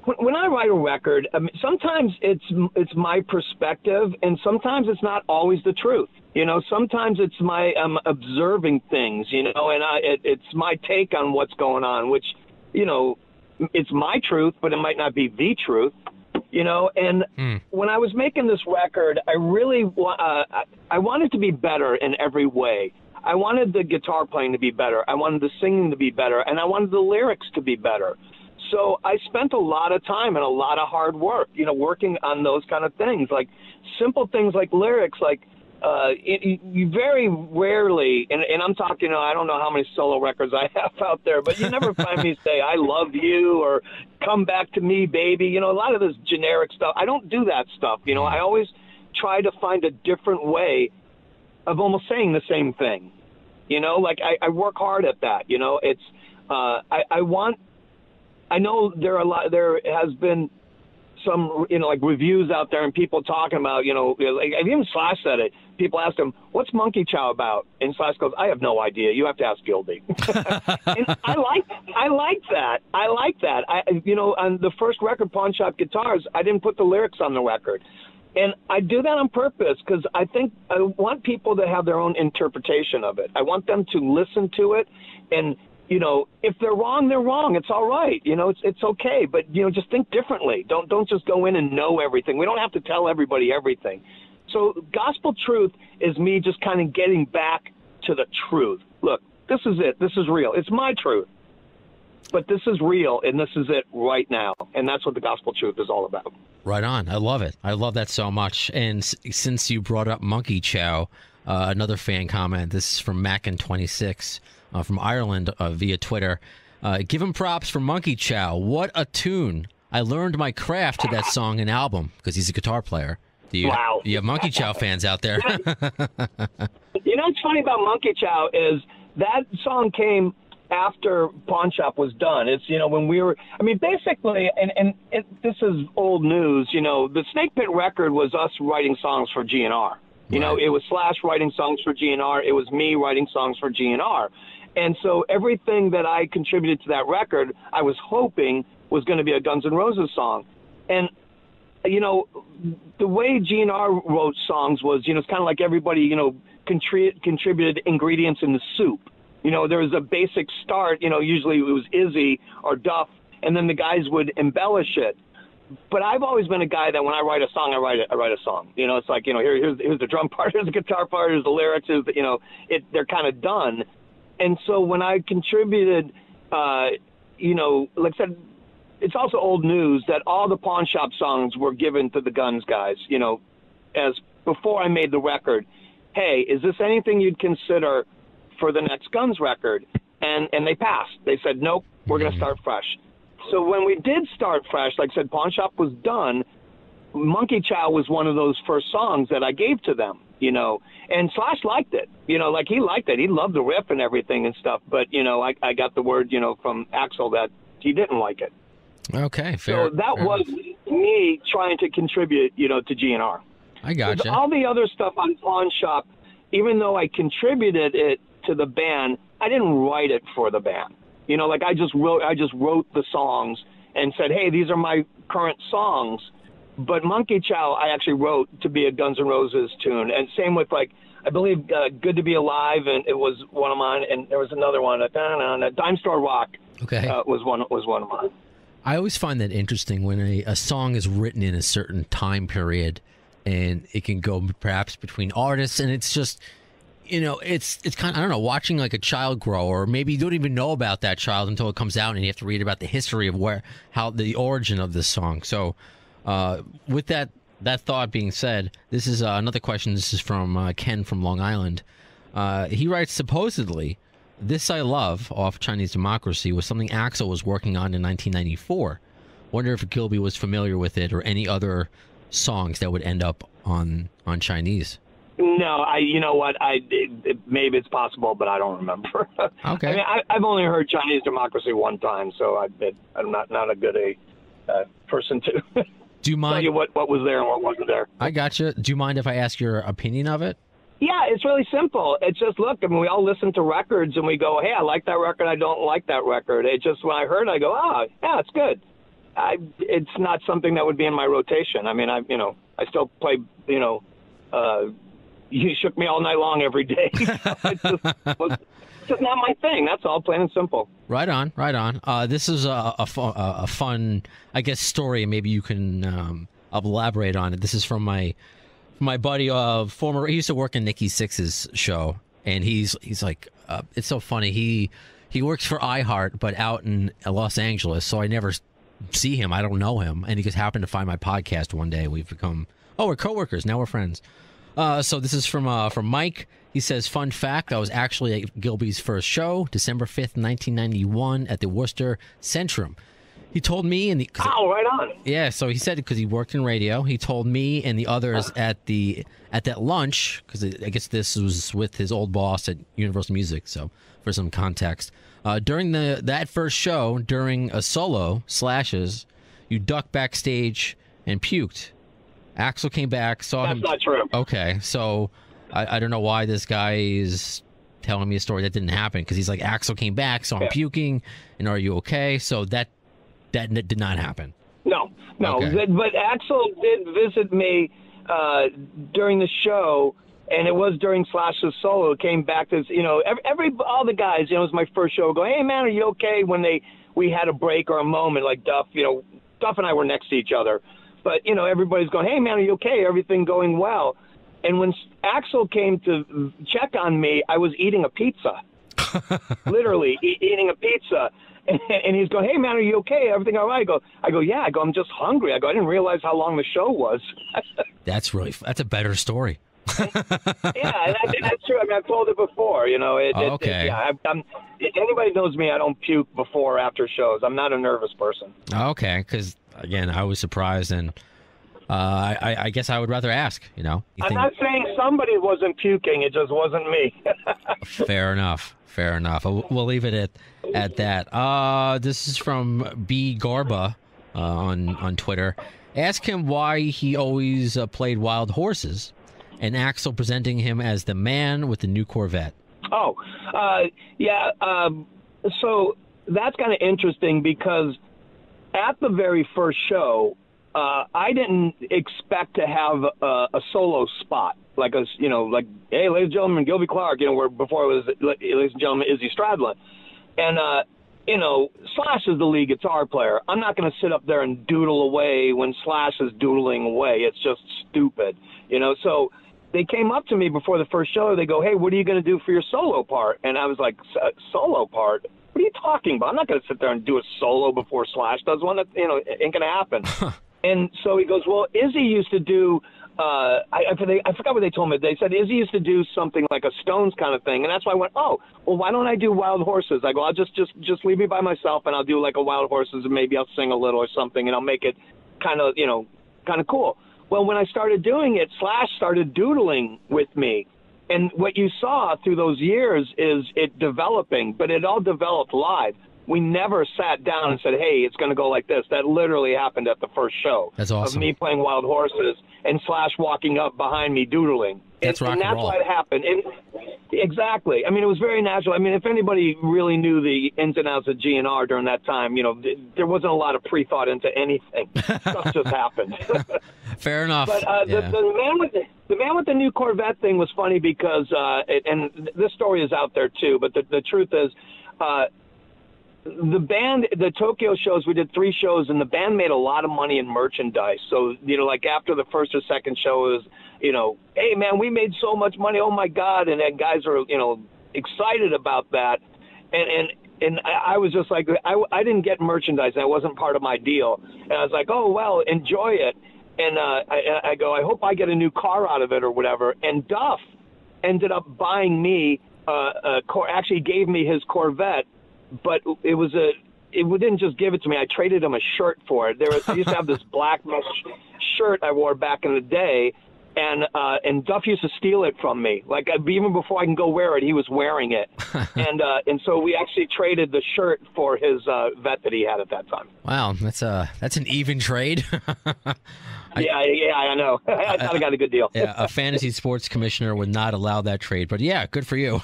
when I write a record, I mean, sometimes it's my perspective, and sometimes it's not always the truth. You know, sometimes it's my observing things, you know, and it's my take on what's going on, which, you know, it's my truth, but it might not be the truth, you know. And when I was making this record, I really I wanted to be better in every way. I wanted the guitar playing to be better. I wanted the singing to be better, and I wanted the lyrics to be better. So I spent a lot of time and a lot of hard work, you know, working on those kind of things, like simple things like lyrics, like you very rarely, and I'm talking, you know, I don't know how many solo records I have out there, but you never find me say, I love you, or come back to me, baby. You know, a lot of this generic stuff, I don't do that stuff. You know, I always try to find a different way of almost saying the same thing. You know, like I work hard at that. You know, it's I know there has been some, you know, like reviews out there and people talking about, you know, like even Slash said it. People asked him, "What's Monkey Chow about?" And Slash goes, "I have no idea. You have to ask Gilby." And I like that. I like that. You know, on the first record, Pawn Shop Guitars, I didn't put the lyrics on the record. And I do that on purpose because I think I want people to have their own interpretation of it. I want them to listen to it, and, you know, if they're wrong, they're wrong. It's all right. You know, it's okay. But, you know, just think differently. Don't just go in and know everything. We don't have to tell everybody everything. So gospel truth is me just kind of getting back to the truth. Look, this is it. This is real. It's my truth. But this is real, and this is it right now. And that's what the gospel truth is all about. Right on. I love it. I love that so much. And since you brought up Monkey Chow, another fan comment, this is from Mackin26 from Ireland via Twitter. Give him props for Monkey Chow. What a tune. I learned my craft to that song and album because he's a guitar player. Wow. You have Monkey Chow fans out there. You know what's funny about Monkey Chow is that song came after Pawn Shop was done. It's, you know, when we were, I mean, basically, and this is old news, you know, the Snake Pit record was us writing songs for GNR. You know, it was Slash writing songs for GNR. It was me writing songs for GNR. And so everything that I contributed to that record, I was hoping was going to be a Guns N' Roses song. And, you know, the way GNR wrote songs was, you know, it's kind of like everybody, you know, contributed ingredients in the soup. You know, there was a basic start, you know, usually it was Izzy or Duff, and then the guys would embellish it. But I've always been a guy that when I write a song, I write a song. You know, it's like, you know, here's the drum part, here's the guitar part, here's the lyrics, you know, they're kind of done. And so when I contributed, you know, like I said, it's also old news that all the Pawn Shop songs were given to the Guns guys, you know, as before I made the record. Hey, is this anything you'd consider for the next Guns record? And they passed. They said, nope, we're going to start fresh. So when we did start fresh, like I said, Pawn Shop was done. Monkey Chow was one of those first songs that I gave to them, you know, and Slash liked it, you know, like he liked it. He loved the riff and everything and stuff. But, you know, I got the word, you know, from Axl that he didn't like it. Okay, fair. So that was me trying to contribute, you know, to GNR. I gotcha. All the other stuff on Pawn Shop, even though I contributed it to the band, I didn't write it for the band. You know, like I just wrote the songs and said, hey, these are my current songs. But Monkey Chow, I actually wrote to be a Guns N' Roses tune. And same with, like, I believe Good to Be Alive, and it was one of mine. And there was another one, Dime Store Rock. Okay. Was one of mine. I always find that interesting when a song is written in a certain time period, and it can go perhaps between artists, and it's just, you know, it's kind of, I don't know, watching like a child grow, or maybe you don't even know about that child until it comes out and you have to read about the history of how the origin of this song. So with that thought being said, this is another question. This is from Ken from Long Island. He writes, supposedly, This I Love off Chinese Democracy was something Axl was working on in 1994. Wonder if Gilby was familiar with it or any other songs that would end up on Chinese. No, you know what? Maybe it's possible, but I don't remember. Okay. I mean, I've only heard Chinese Democracy one time, so I'm not a good person to Do you mind? Tell you what was there and what wasn't there. I gotcha. Do you mind if I ask your opinion of it? Yeah, it's really simple. It's just, look, I mean, we all listen to records and we go, hey, I like that record, I don't like that record. It just, when I heard it, I go, oh, yeah, it's good. it's not something that would be in my rotation. I mean, I still play, you shook me all night long every day. It's just not my thing. That's all, plain and simple. Right on, right on. This is a fun, I guess, story. Maybe you can elaborate on it. This is from my buddy, he used to work in Nikki Sixx's show, and he's like, it's so funny. He works for iHeart, but out in Los Angeles, so I never see him. I don't know him, and he just happened to find my podcast one day. We've become, we're coworkers now. We're friends. So this is from Mike. He says, fun fact, I was actually at Gilby's first show, December 5th, 1991, at the Worcester Centrum. He told me and right on. Yeah, so he said because he worked in radio. He told me and the others at that lunch, because I guess this was with his old boss at Universal Music. So for some context, during that first show, during a solo, Slash's, you ducked backstage and puked. Axl came back, saw him. That's not true. Okay, so I don't know why this guy is telling me a story that didn't happen, because he's like, Axl came back, saw him puking, and are you okay? So that did not happen. No. Okay. But Axl did visit me during the show, and it was during Slash's solo. It came back to, all the guys, it was my first show, go, hey, man, are you okay? When we had a break or a moment, like Duff, Duff and I were next to each other. But, everybody's going, hey, man, are you okay? Everything going well? And when Axl came to check on me, I was eating a pizza. Literally eating a pizza. And he's going, hey, man, are you okay? Everything all right? I go, yeah. I'm just hungry. I didn't realize how long the show was. That's a better story. Yeah, and that's true. I mean, I've told it before, okay. Anybody knows me, I don't puke before or after shows. I'm not a nervous person. Okay, because, again, I was surprised, and I guess I would rather ask, I'm not saying somebody wasn't puking. It just wasn't me. Fair enough. We'll leave it at that. This is from B. Garba on Twitter. Ask him why he always played Wild Horses, and Axl presenting him as the man with the new Corvette. So that's kind of interesting, because at the very first show, I didn't expect to have a solo spot, like hey, ladies and gentlemen, Gilby Clarke, where before it was, ladies and gentlemen, Izzy Stradlin. And, Slash is the lead guitar player. I'm not going to sit up there and doodle away when Slash is doodling away. It's just stupid, So they came up to me before the first show. They go, hey, what are you going to do for your solo part? And I was like, solo part? What are you talking about? I'm not going to sit there and do a solo before Slash does one. That, ain't going to happen. And so he goes, well, Izzy used to do, I forgot what they told me. They said Izzy used to do something like a Stones kind of thing. And that's why I went, well, why don't I do Wild Horses? I go, I'll just leave me by myself, and I'll do like a Wild Horses, and maybe I'll sing a little or something, and I'll make it kind of cool. Well, when I started doing it, Slash started doodling with me. And what you saw through those years is it developing, but it all developed live. We never sat down and said, hey, it's going to go like this. That literally happened at the first show. That's awesome. Of me playing Wild Horses and Slash walking up behind me doodling. That's rock and roll. And that's why it happened. Exactly. I mean, it was very natural. I mean, if anybody really knew the ins and outs of GNR during that time, there wasn't a lot of pre-thought into anything. Stuff just happened. Fair enough. But the man with the new Corvette thing was funny because, and this story is out there too, but the truth is, the band, the Tokyo shows, we did 3 shows, and the band made a lot of money in merchandise. So, like after the first or second show, it was, hey, man, we made so much money. Oh, my God. And then guys are, excited about that. And I was just like, I didn't get merchandise. That wasn't part of my deal. And I was like, oh, well, enjoy it. And I go, I hope I get a new car out of it or whatever. And Duff ended up buying me, actually gave me his Corvette. But it didn't just give it to me. I traded him a shirt for it. I used to have this black mesh shirt I wore back in the day, and Duff used to steal it from me. Like even before I can go wear it, he was wearing it, and so we actually traded the shirt for his vet that he had at that time. Wow, that's an even trade. Yeah, I know. I thought I got a good deal. Yeah, a fantasy sports commissioner would not allow that trade, but yeah, good for you.